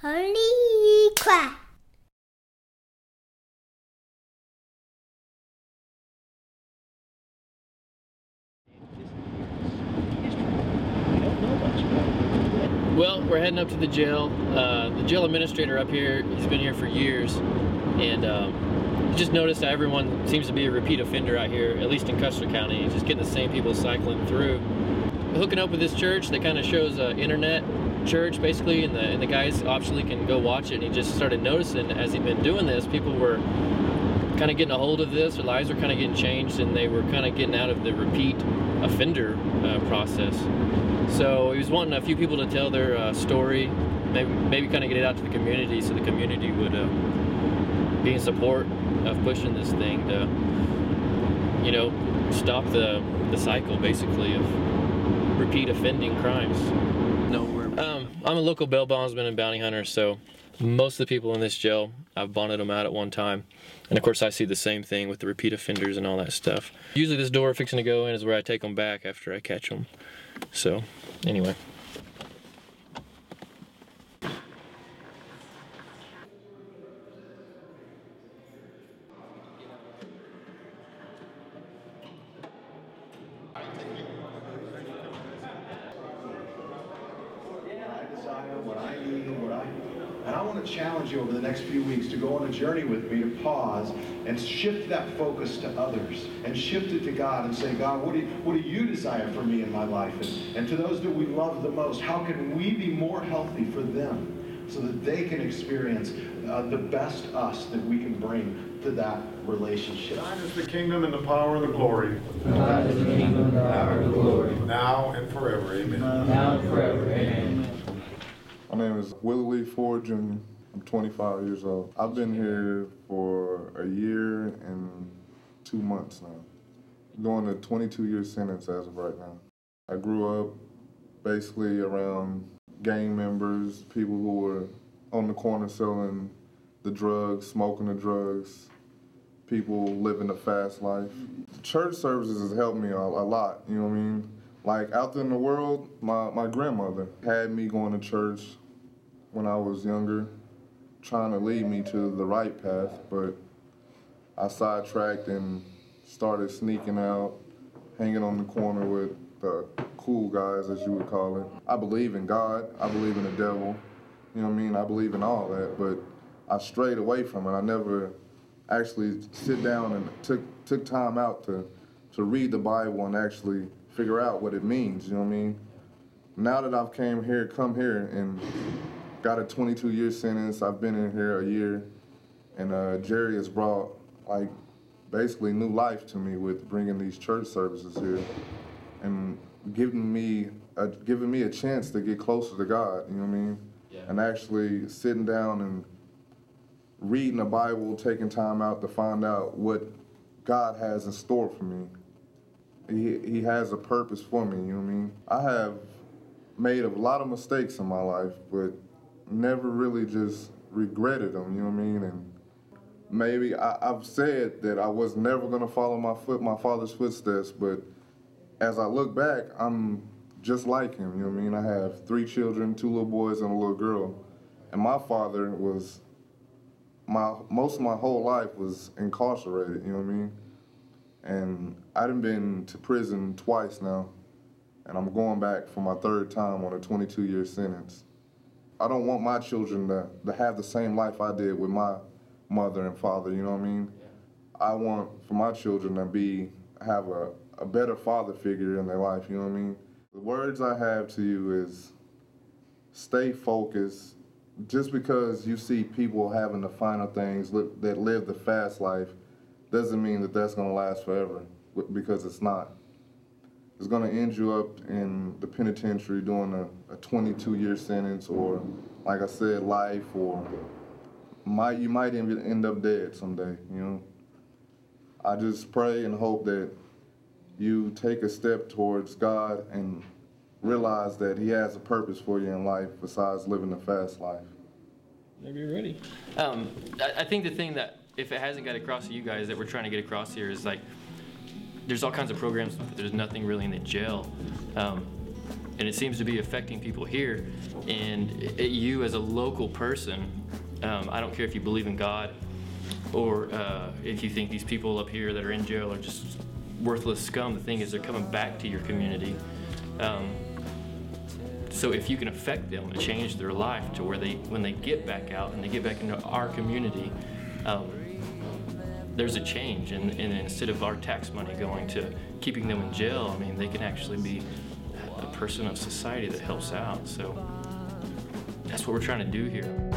Holy crap! Well, we're heading up to the jail. The jail administrator up here, he's been here for years, and he just noticed that everyone seems to be a repeat offender out here, at least in Custer County. He's just getting the same people cycling through. Hooking up with this church that kind of shows internet church basically, and the guys optionally can go watch it. And he just started noticing as he'd been doing this, people were kind of getting a hold of this, their lives were kind of getting changed, and they were kind of getting out of the repeat offender process. So he was wanting a few people to tell their story, maybe kind of get it out to the community, so the community would be in support of pushing this thing to, you know, stop the cycle basically of repeat offending crimes. I'm a local bail bondsman and bounty hunter, so most of the people in this jail, I've bonded them out at one time. And of course I see the same thing with the repeat offenders and all that stuff. Usually this door fixing to go in is where I take them back after I catch them. So, anyway. And I want to challenge you over the next few weeks to go on a journey with me, to pause and shift that focus to others and shift it to God and say, God, what do you desire for me in my life? And to those that we love the most, how can we be more healthy for them so that they can experience the best us that we can bring to that relationship? Thine is the kingdom and the power and the glory. Thine is the kingdom and the power and the glory. Now and forever. Amen. Now and forever. Amen. My name is Willie Lee Ford Jr. I'm 25 years old. I've been here for a year and 2 months now. Doing a 22-year sentence as of right now. I grew up basically around gang members, people who were on the corner selling the drugs, smoking the drugs, people living a fast life. Church services has helped me a lot, you know what I mean? Like out there in the world, my grandmother had me going to church when I was younger, trying to lead me to the right path, but I sidetracked and started sneaking out, hanging on the corner with the cool guys, as you would call it. I believe in God, I believe in the devil, you know what I mean? I believe in all that, but I strayed away from it. I never actually sit down and took time out to read the Bible and actually figure out what it means, you know what I mean? Now that I've come here and got a 22-year sentence, I've been in here a year, and Jerry has brought like basically new life to me with bringing these church services here and giving me a chance to get closer to God, you know what I mean? Yeah. And actually sitting down and reading the Bible, taking time out to find out what God has in store for me. He has a purpose for me, you know what I mean? I have made a lot of mistakes in my life, but never really just regretted them, you know what I mean? And maybe I've said that I was never gonna follow my father's footsteps, but as I look back, I'm just like him, you know what I mean? I have 3 children, 2 little boys and a little girl. And my father was, most of my whole life was incarcerated, you know what I mean? And I done been to prison twice now, and I'm going back for my 3rd time on a 22-year sentence. I don't want my children to have the same life I did with my mother and father, you know what I mean? I want for my children to have a better father figure in their life, you know what I mean? The words I have to you is stay focused. Just because you see people having the final things that live the fast life doesn't mean that that's gonna last forever, because it's not. It's gonna end you up in the penitentiary doing a 22-year sentence, or like I said, life, or you might even end up dead someday, you know? I just pray and hope that you take a step towards God and realize that He has a purpose for you in life besides living a fast life. Whenever you're ready. I think the thing that, if it hasn't got across to you guys that we're trying to get across here, is like, there's all kinds of programs, but there's nothing really in the jail. and it seems to be affecting people here. And you as a local person, I don't care if you believe in God or if you think these people up here that are in jail are just worthless scum. The thing is, they're coming back to your community. So if you can affect them and change their life to where when they get back out and they get back into our community, there's a change. And instead of our tax money going to keeping them in jail, I mean, they can actually be a person of society that helps out. So that's what we're trying to do here.